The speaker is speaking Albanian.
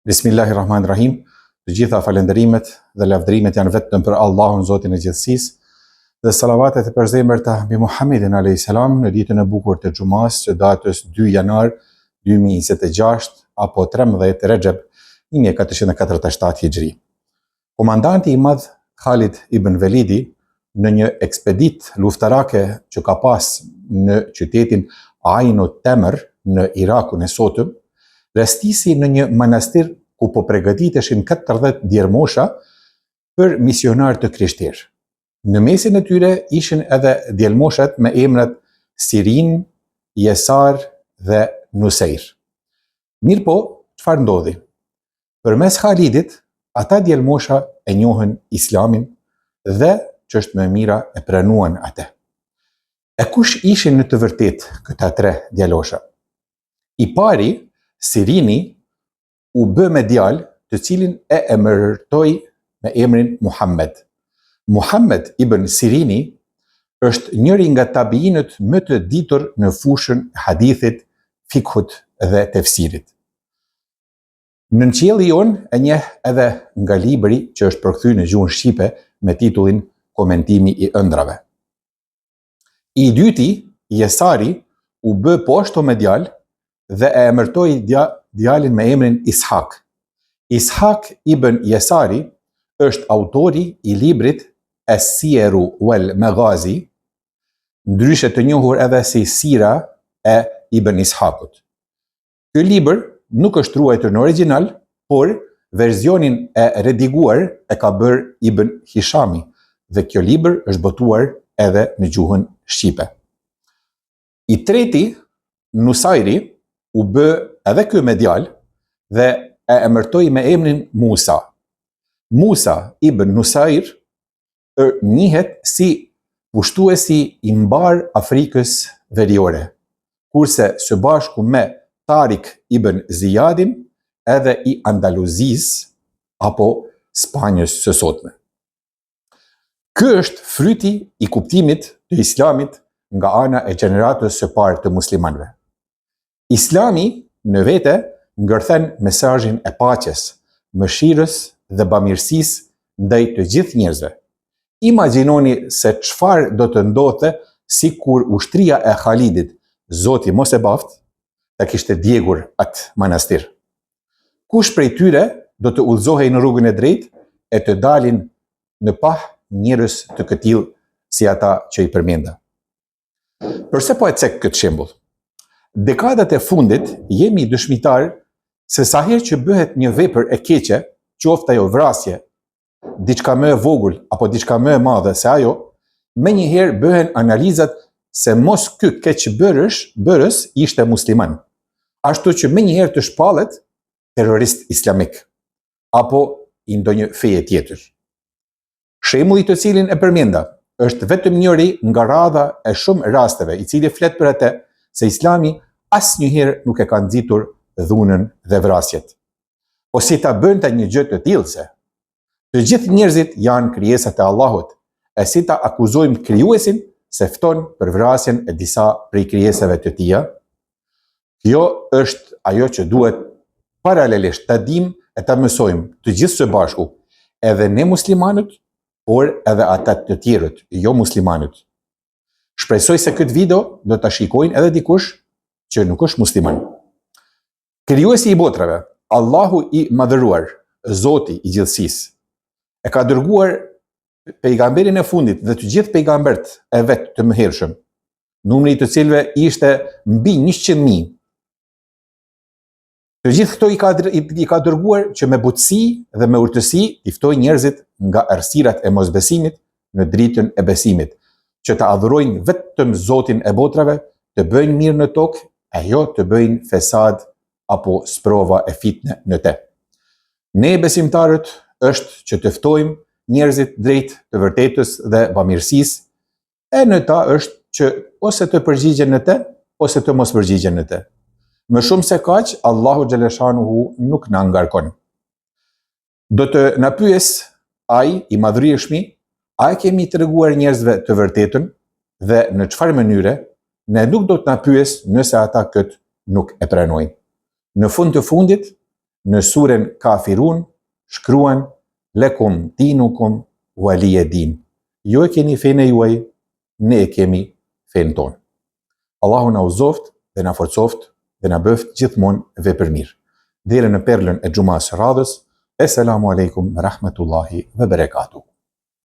Bismillahirrahmanirrahim. Të gjitha falenderimet dhe lavdërimet janë vetëm për Allahun, Zotin e gjithësisë, dhe salavatet e përzemërta mbi Muhammedin a.s. në ditën e bukur të xumas së datës 2 janar 2026 apo 13 Rexhep 1447 Hijri. Komandanti i madh Khalid ibn Velidi në një ekspedit luftarake që ka pas në qytetin Ainu Temr në Irakun e sotëm, restisi në një manastir ku po përgatiteshin 40 djermosha për misionar të krishterë. Në mesin e tyre ishin edhe djelmoshat me emrat Sirin, Jesar dhe Nuseir. Mirë po, çfarë ndodhi? Përmes Khalidit, ata djelmosha e njohën Islamin dhe ç'është më e mira e pranuan atë. E kush ishin në të vërtetë këta 3 djalosha? I pari, Sirini, u bë me djalë të cilin e emërtoi me emrin Muhammed. Muhammed ibn Sirini është njëri nga tabiinët më të ditur në fushën e hadithit, fikhut dhe tefsirit. Në qielli jon e njeh edhe nga libri që është përkthyer në gjuhën shqipe me titullin Komentimi i ëndrave. I dyti, Jesari, u bë poshto me djalë dhe e emërtoi djalin me emrin Ishak. Ishak ibn Jesari është autori i librit Es-Siru wal Maghazi, ndryshe të njohur edhe si Sira e Ibn Ishakut. Ky libër nuk është ruajtur në origjinal, por versionin e rediguar e ka bërë Ibn Hishami dhe kjo libër është botuar edhe në gjuhën shqipe. I treti, Nusairi, u bë edhe ky me djalë dhe e emërtoi me emrin Musa. Musa ibn Nusair njihet si pushtuesi i mbar Afrikës Veriore, kurse së bashku me Tarik ibn Ziyadin edhe i Andaluzis apo Spanjës së sotme. Ky është fryti i kuptimit të Islamit nga ana e gjeneratës së parë të muslimanëve. Islami në vete ngërthen mesazhin e paqes, mëshirës dhe bamirësisë ndaj të gjithë njerëzve. Imagjinoni se çfarë do të ndodhte sikur ushtria e Khalidit, Zoti mos e baft, ta kishte djegur atë manastir. Kush prej tyre do të udhëzohej në rrugën e drejtë e të dalin në pah njerëz të këtill si ata që i përmenda? Përse po e cek këtë shembull? Dekadat e fundit jemi dëshmitar se sa herë që bëhet një vepër e keqe, qoftë ajo vrasje, diçka më e vogël apo diçka më e madhe se ajo, menjëherë bëhen analizat se mos ky keqbërës ishte musliman, ashtu që menjëherë të shpallet terrorist islamik apo i ndonjë feje tjetër. Shembulli të cilin e përmenda është vetëm njëri nga radha e shumë rasteve i cili flet për atë se Islami asnjëherë nuk e ka nxitur dhunën dhe vrasjet. Po si ta bënte një gjë të tillë se të gjithë njerëzit janë krijesat e Allahut, e si ta akuzojmë krijuesin se fton për vrasjen e disa prej krijesave të tija? Kjo është ajo që duhet paralelisht ta dimë e ta mësojmë të gjithë së bashku, edhe ne muslimanët, por edhe ata të tjerët, jo muslimanët. Shpresoj se këtë video do ta shikojnë edhe dikush që nuk është musliman. Krijuesi i botrave, Allahu i madhëruar, Zoti i gjithësisë, e ka dërguar pejgamberin e fundit dhe të gjithë pejgambert e vet të mëhershëm, numri i të cilëve ishte mbi 100.000. Të gjithë këto i ka dërguar që me butësi dhe me urtësi i ftoi njerëzit nga errësirat e mosbesimit në dritën e besimit, që të adhurojnë vetëm Zotin e botrave, të bëjnë mirë në tokë, e jo të bëjnë fesad apo sprova e fitne në te. Ne besimtarët është që të ftojmë njerëzit drejt të vërtetës dhe bamirësisë, e në ta është që ose të përgjigjen në te, ose të mos përgjigjen në te. Më shumë se kaq, Allahu xhaleshanuhu nuk na ngarkon. Do të na pyes ai i madhërisht, a e kemi treguar njerëzve të vërtetën dhe në çfarë mënyre? Ne nuk do të na pyes nëse ata këtë nuk e pranojnë. Në fund të fundit, në suren Kafirun shkruan lekum dinukum waliya din. Ju e keni fenë juaj, ne e kemi fenë tonë. Allahu na uzoft dhe na forcoft dhe na bëft gjithmonë vepër mirë. Deri në perlën e xumas së radhës. Esselamu alaikum wa rahmatullahi wa barakatuh.